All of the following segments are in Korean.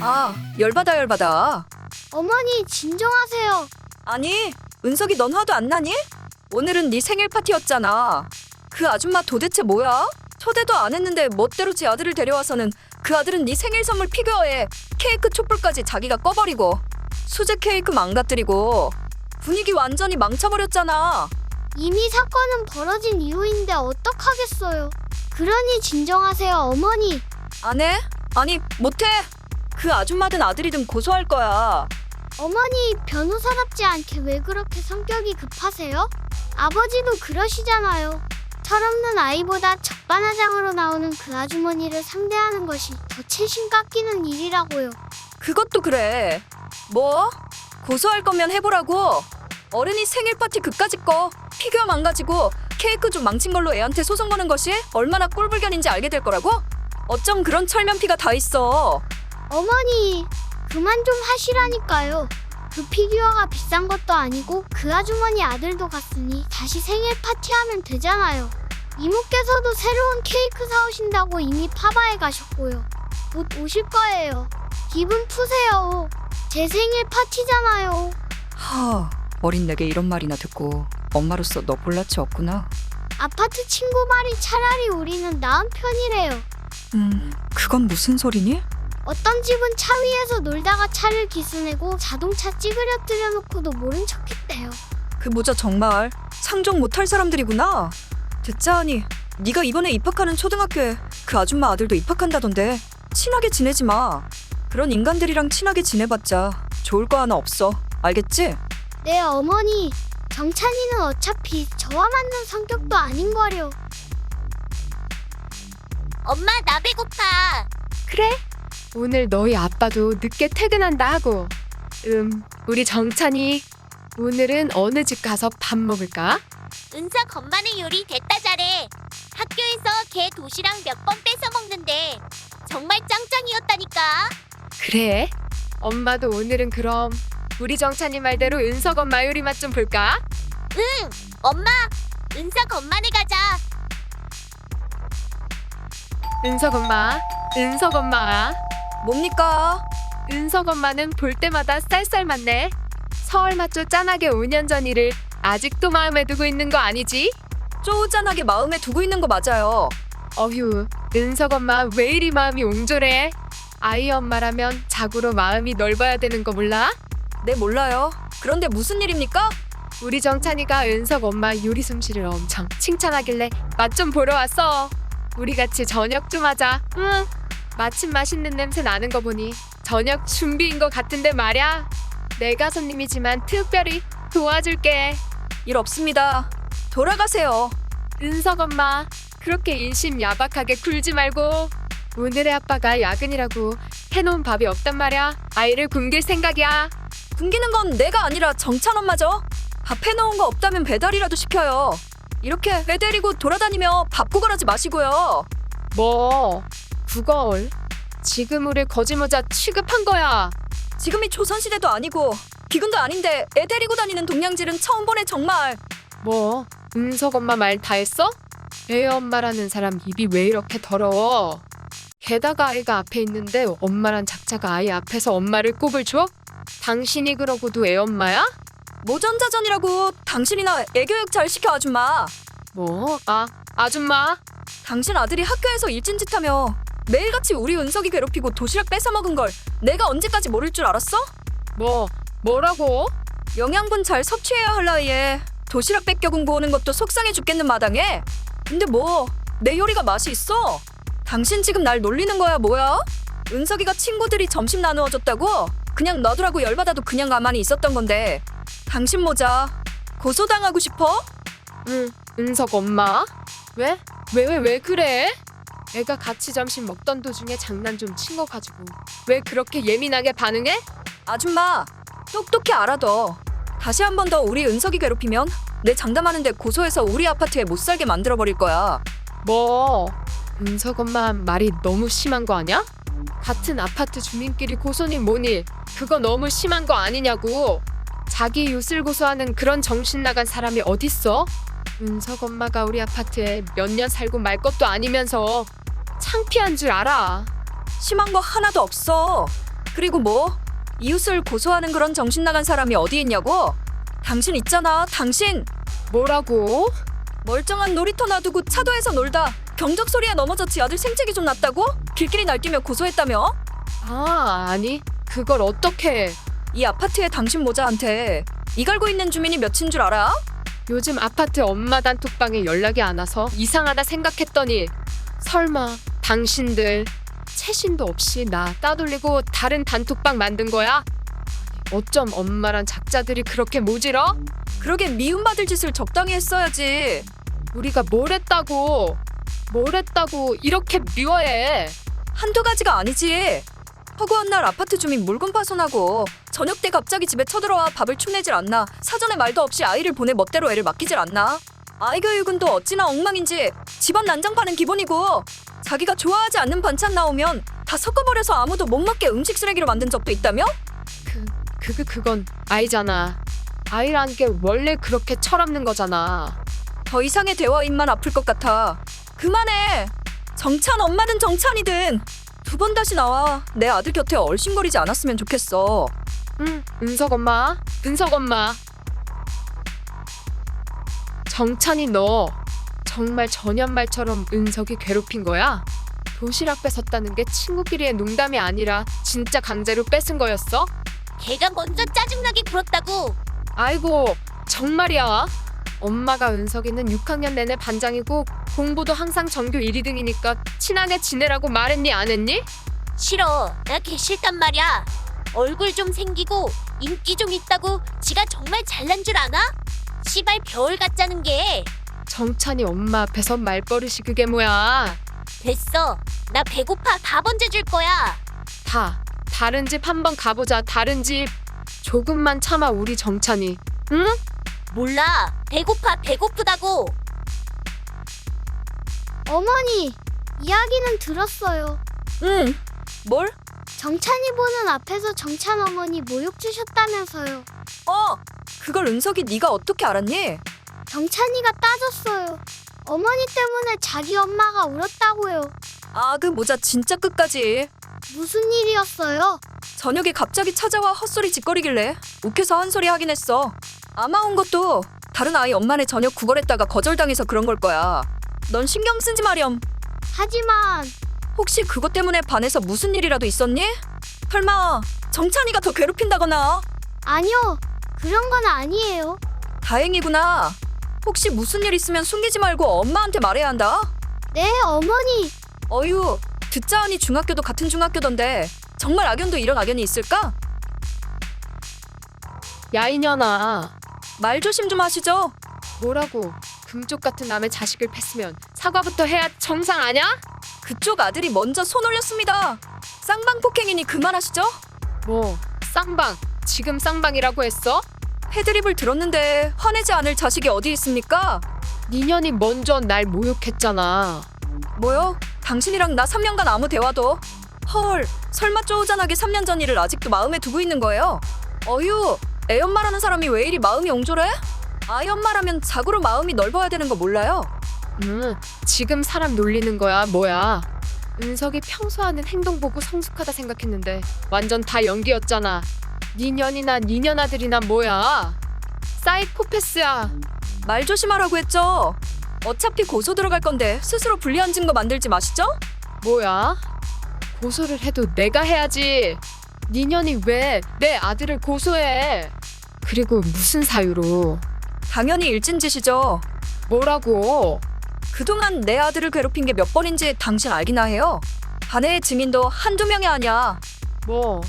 아, 열받아 열받아. 어머니 진정하세요. 아니, 은석이 넌 화도 안 나니? 오늘은 네 생일 파티였잖아. 그 아줌마 도대체 뭐야? 초대도 안 했는데 멋대로 지 아들을 데려와서는 그 아들은 네 생일 선물 피규어에 케이크 촛불까지 자기가 꺼버리고 수제 케이크 망가뜨리고 분위기 완전히 망쳐버렸잖아. 이미 사건은 벌어진 이후인데 어떡하겠어요. 그러니 진정하세요 어머니. 안 해? 아니, 못해. 그 아줌마든 아들이든 고소할 거야. 어머니 변호사답지 않게 왜 그렇게 성격이 급하세요? 아버지도 그러시잖아요. 철없는 아이보다 적반하장으로 나오는 그 아주머니를 상대하는 것이 더 채심 깎이는 일이라고요. 그것도 그래. 뭐? 고소할 거면 해보라고. 어른이 생일 파티 그까짓 거 피규어 망가지고 케이크 좀 망친 걸로 애한테 소송 거는 것이 얼마나 꼴불견인지 알게 될 거라고? 어쩜 그런 철면피가 다 있어. 어머니 그만 좀 하시라니까요. 그 피규어가 비싼 것도 아니고 그 아주머니 아들도 갔으니 다시 생일 파티하면 되잖아요. 이모께서도 새로운 케이크 사오신다고 이미 파바에 가셨고요. 곧 오실 거예요. 기분 푸세요. 제 생일 파티잖아요. 어린 내게 이런 말이나 듣고 엄마로서 너 볼라치 없구나. 아파트 친구 말이 차라리 우리는 나은 편이래요. 그건 무슨 소리니? 어떤 집은 차 위에서 놀다가 차를 기스내고 자동차 찌그러뜨려 놓고도 모른 척했대요. 그 모자 정말 상종 못할 사람들이구나. 듣자하니 네가 이번에 입학하는 초등학교에 그 아줌마 아들도 입학한다던데 친하게 지내지 마. 그런 인간들이랑 친하게 지내봤자 좋을 거 하나 없어. 알겠지? 네 어머니. 정찬이는 어차피 저와 맞는 성격도 아닌 거려. 엄마 나 배고파. 그래? 오늘 너희 아빠도 늦게 퇴근한다 하고. 우리 정찬이 오늘은 어느 집 가서 밥 먹을까? 은석 엄마는 요리 됐다 잘해. 학교에서 걔 도시락 몇 번 뺏어 먹는데 정말 짱짱이었다니까. 그래? 엄마도 오늘은 그럼 우리 정찬이 말대로 은석 엄마 요리 맛 좀 볼까? 응. 엄마 은석 엄마네 가자. 은석 엄마 뭡니까? 은석 엄마는 볼 때마다 쌀쌀 맞네. 서울 맛조 짠하게 5년 전 일을 아직도 마음에 두고 있는 거 아니지? 쪼잔하게 마음에 두고 있는 거 맞아요. 어휴, 은석 엄마 왜 이리 마음이 옹졸해? 아이 엄마라면 자고로 마음이 넓어야 되는 거 몰라? 네, 몰라요. 그런데 무슨 일입니까? 우리 정찬이가 은석 엄마 요리 솜씨를 엄청 칭찬하길래 맛 좀 보러 왔어. 우리 같이 저녁 좀 하자. 응. 마침 맛있는 냄새 나는 거 보니 저녁 준비인 거 같은데 말야. 내가 손님이지만 특별히 도와줄게. 일 없습니다. 돌아가세요. 은석 엄마, 그렇게 인심 야박하게 굴지 말고. 오늘의 아빠가 야근이라고 해놓은 밥이 없단 말야. 아이를 굶길 생각이야. 굶기는 건 내가 아니라 정찬 엄마죠. 밥 해놓은 거 없다면 배달이라도 시켜요. 이렇게 애 데리고 돌아다니며 밥 구걸하지 마시고요. 뭐? 구걸? 지금 우리 거지모자 취급한 거야. 지금이 조선시대도 아니고 비군도 아닌데 애 데리고 다니는 동양질은 처음 보네 정말. 뭐? 은석 엄마 말 다 했어? 애 엄마라는 사람 입이 왜 이렇게 더러워? 게다가 아이가 앞에 있는데 엄마란 작자가 아이 앞에서 엄마를 꼽을 줘? 당신이 그러고도 애 엄마야? 모전자전이라고. 당신이나 애교육 잘 시켜 아줌마. 뭐? 아줌마? 당신 아들이 학교에서 일진짓하며 매일같이 우리 은석이 괴롭히고 도시락 뺏어먹은 걸 내가 언제까지 모를 줄 알았어? 뭐라고? 영양분 잘 섭취해야 할 나이에 도시락 뺏겨 공부 오는 것도 속상해 죽겠는 마당에. 근데 뭐 내 요리가 맛이 있어? 당신 지금 날 놀리는 거야 뭐야? 은석이가 친구들이 점심 나누어 줬다고 그냥 놔두라고 열받아도 그냥 가만히 있었던 건데 당신 모자 고소당하고 싶어? 은석 엄마? 왜 그래? 애가 같이 점심 먹던 도중에 장난 좀 친 거 가지고 왜 그렇게 예민하게 반응해? 아줌마 똑똑히 알아둬. 다시 한 번 더 우리 은석이 괴롭히면 내 장담하는데 고소해서 우리 아파트에 못 살게 만들어버릴 거야. 뭐? 은석 엄마 말이 너무 심한 거 아니야? 같은 아파트 주민끼리 고소니 뭐니 그거 너무 심한 거 아니냐고. 자기 이웃을 고소하는 그런 정신 나간 사람이 어딨어? 은석 엄마가 우리 아파트에 몇 년 살고 말 것도 아니면서 창피한 줄 알아. 심한 거 하나도 없어. 그리고 뭐? 이웃을 고소하는 그런 정신 나간 사람이 어디 있냐고? 당신 있잖아, 당신. 뭐라고? 멀쩡한 놀이터 놔두고 차도에서 놀다 경적 소리에 넘어져 지 아들 생채기 좀 났다고? 길길이 날뛰며 고소했다며? 아, 아니. 그걸 어떻게 해? 이 아파트에 당신 모자한테 이 갈고 있는 주민이 몇인 줄 알아? 요즘 아파트 엄마 단톡방에 연락이 안 와서 이상하다 생각했더니 설마 당신들 채신도 없이 나 따돌리고 다른 단톡방 만든 거야? 아니, 어쩜 엄마란 작자들이 그렇게 모질어? 그러게 미움받을 짓을 적당히 했어야지. 우리가 뭘 했다고 이렇게 미워해? 한두 가지가 아니지. 허구한 날 아파트 주민 물건 파손하고 저녁 때 갑자기 집에 쳐들어와 밥을 축내질 않나, 사전에 말도 없이 아이를 보내 멋대로 애를 맡기질 않나. 아이 교육은 또 어찌나 엉망인지. 집안 난장판은 기본이고 자기가 좋아하지 않는 반찬 나오면 다 섞어버려서 아무도 못 먹게 음식 쓰레기로 만든 적도 있다며? 그건 아이잖아. 아이란 게 원래 그렇게 철없는 거잖아. 더 이상의 대화 입만 아플 것 같아. 그만해. 정찬 엄마든 정찬이든 두 번 다시 나와 내 아들 곁에 얼씬거리지 않았으면 좋겠어. 은석 엄마. 정찬이 너 정말 전현말처럼 은석이 괴롭힌 거야? 도시락 뺏었다는 게 친구끼리의 농담이 아니라 진짜 강제로 뺏은 거였어? 걔가 먼저 짜증나게 굴었다고. 아이고, 정말이야. 엄마가 은석이는 6학년 내내 반장이고 공부도 항상 전교 1, 2등이니까 친하게 지내라고 말했니 안 했니? 싫어. 나 걔 싫단 말이야. 얼굴 좀 생기고 인기 좀 있다고 지가 정말 잘난 줄 아나? 시발 겨울 같자는 게. 정찬이 엄마 앞에서 말버릇이 그게 뭐야? 됐어. 나 배고파. 밥 언제 줄 거야? 다른 집 한번 가보자. 다른 집. 조금만 참아 우리 정찬이. 응? 몰라. 배고프다고. 어머니, 이야기는 들었어요. 응. 뭘? 정찬이 보는 앞에서 정찬 어머니 모욕 주셨다면서요. 그걸 은석이 네가 어떻게 알았니? 정찬이가 따졌어요. 어머니 때문에 자기 엄마가 울었다고요. 아, 그 모자 진짜 끝까지. 무슨 일이었어요? 저녁에 갑자기 찾아와 헛소리 짓거리길래 욱해서 한 소리 하긴 했어. 아마 온 것도 다른 아이 엄마네 저녁 구걸했다가 거절당해서 그런 걸 거야. 넌 신경 쓰지 마렴. 하지만 혹시 그것 때문에 반에서 무슨 일이라도 있었니? 설마 정찬이가 더 괴롭힌다거나? 아니요, 그런 건 아니에요. 다행이구나. 혹시 무슨 일 있으면 숨기지 말고 엄마한테 말해야 한다. 네, 어머니. 어휴, 듣자 하니 중학교도 같은 중학교던데 정말 악연도 이런 악연이 있을까? 야 이년아. 말 조심 좀 하시죠. 뭐라고? 금쪽 같은 남의 자식을 뺐으면 사과부터 해야 정상 아냐? 그쪽 아들이 먼저 손 올렸습니다. 쌍방 폭행이니 그만하시죠. 뭐 쌍방? 지금 쌍방이라고 했어? 패드립을 들었는데 화내지 않을 자식이 어디 있습니까? 니년이 먼저 날 모욕했잖아. 뭐요? 당신이랑 나 3년간 아무 대화도. 헐, 설마 쪼잔하게 3년 전 일을 아직도 마음에 두고 있는 거예요? 어휴, 애 엄마라는 사람이 왜 이리 마음이 옹졸해? 아이 엄마라면 자고로 마음이 넓어야 되는 거 몰라요? 지금 사람 놀리는 거야 뭐야? 은석이 평소 하는 행동 보고 성숙하다 생각했는데 완전 다 연기였잖아. 니년이나 니년 아들이나 뭐야? 사이코패스야. 말 조심하라고 했죠. 어차피 고소 들어갈 건데 스스로 불리한 증거 만들지 마시죠? 뭐야? 고소를 해도 내가 해야지. 니년이 왜 내 아들을 고소해? 그리고 무슨 사유로? 당연히 일진짓이죠. 뭐라고? 그동안 내 아들을 괴롭힌 게 몇 번인지 당신 알기나 해요? 반의 증인도 한두 명이 아니야. 뭐?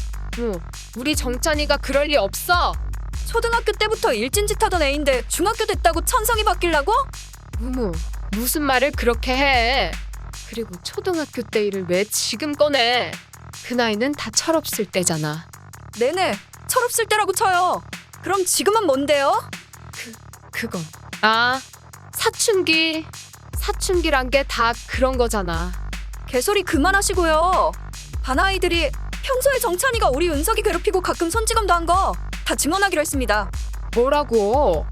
우리 정찬이가 그럴 리 없어. 초등학교 때부터 일진짓 하던 애인데 중학교 됐다고 천성이 바뀌려고? 무슨 말을 그렇게 해? 그리고 초등학교 때 일을 왜 지금 꺼내? 그 나이는 다 철없을 때잖아. 네네, 철없을 때라고 쳐요. 그럼 지금은 뭔데요? 그건 사춘기란 게 다 그런 거잖아. 개소리 그만하시고요. 반 아이들이 평소에 정찬이가 우리 은석이 괴롭히고 가끔 손찌검도 한 거 다 증언하기로 했습니다. 뭐라고?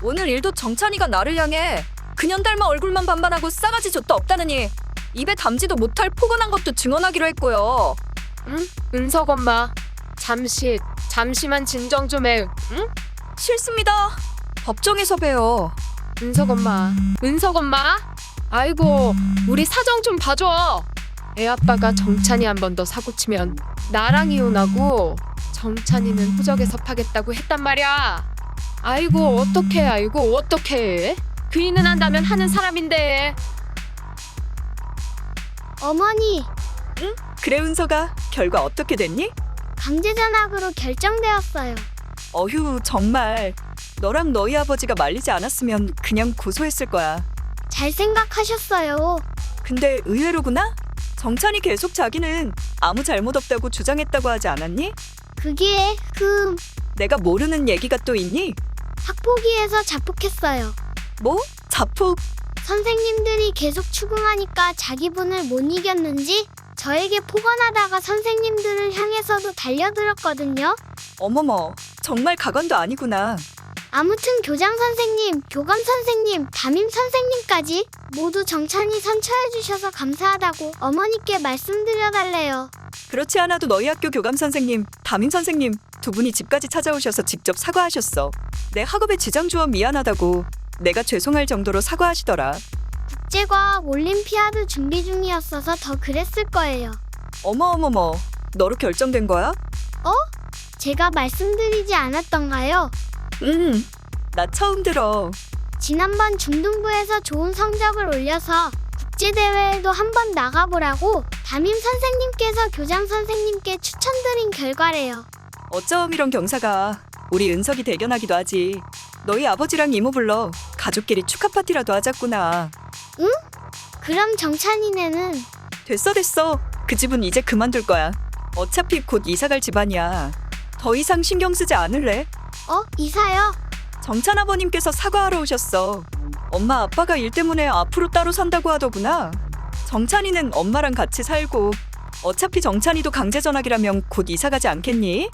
오늘 일도 정찬이가 나를 향해 그년 닮아 얼굴만 반반하고 싸가지 좆도 없다느니 입에 담지도 못할 포근한 것도 증언하기로 했고요. 응? 은석 엄마, 잠시만 진정 좀 해. 응? 싫습니다. 법정에서 봬요. 은석 엄마. 아이고, 우리 사정 좀 봐줘. 애 아빠가 정찬이 한 번 더 사고 치면 나랑 이혼하고 정찬이는 호적에서 파겠다고 했단 말이야. 아이고, 어떡해. 그이는 한다면 하는 사람인데. 어머니, 그래 은석아, 결과 어떻게 됐니? 강제 전학으로 결정되었어요. 어휴, 정말 너랑 너희 아버지가 말리지 않았으면 그냥 고소했을 거야. 잘 생각하셨어요. 근데 의외로구나. 정찬이 계속 자기는 아무 잘못 없다고 주장했다고 하지 않았니? 그게 내가 모르는 얘기가 또 있니? 학폭위에서 자폭했어요. 뭐? 자폭? 선생님들이 계속 추궁하니까 자기 분을 못 이겼는지 저에게 폭언하다가 선생님들을 향해서도 달려들었거든요. 어머머, 정말 가관도 아니구나. 아무튼 교장 선생님, 교감 선생님, 담임 선생님까지 모두 정찬이 선처해 주셔서 감사하다고 어머니께 말씀드려달래요. 그렇지 않아도 너희 학교 교감 선생님, 담임 선생님 두 분이 집까지 찾아오셔서 직접 사과하셨어. 내 학업에 지장 주어 미안하다고 내가 죄송할 정도로 사과하시더라. 국제과학 올림피아드 준비 중이었어서 더 그랬을 거예요. 어머어머머, 너로 결정된 거야? 제가 말씀드리지 않았던가요? 나 처음 들어. 지난번 중등부에서 좋은 성적을 올려서 국제대회에도 한번 나가보라고 담임 선생님께서 교장 선생님께 추천드린 결과래요. 어쩜 이런 경사가. 우리 은석이 대견하기도 하지. 너희 아버지랑 이모 불러 가족끼리 축하 파티라도 하자꾸나. 그럼 정찬이네는 됐어. 그 집은 이제 그만둘 거야. 어차피 곧 이사갈 집안이야. 더 이상 신경 쓰지 않을래? 이사요? 정찬 아버님께서 사과하러 오셨어. 엄마 아빠가 일 때문에 앞으로 따로 산다고 하더구나. 정찬이는 엄마랑 같이 살고 어차피 정찬이도 강제 전학이라면 곧 이사 가지 않겠니?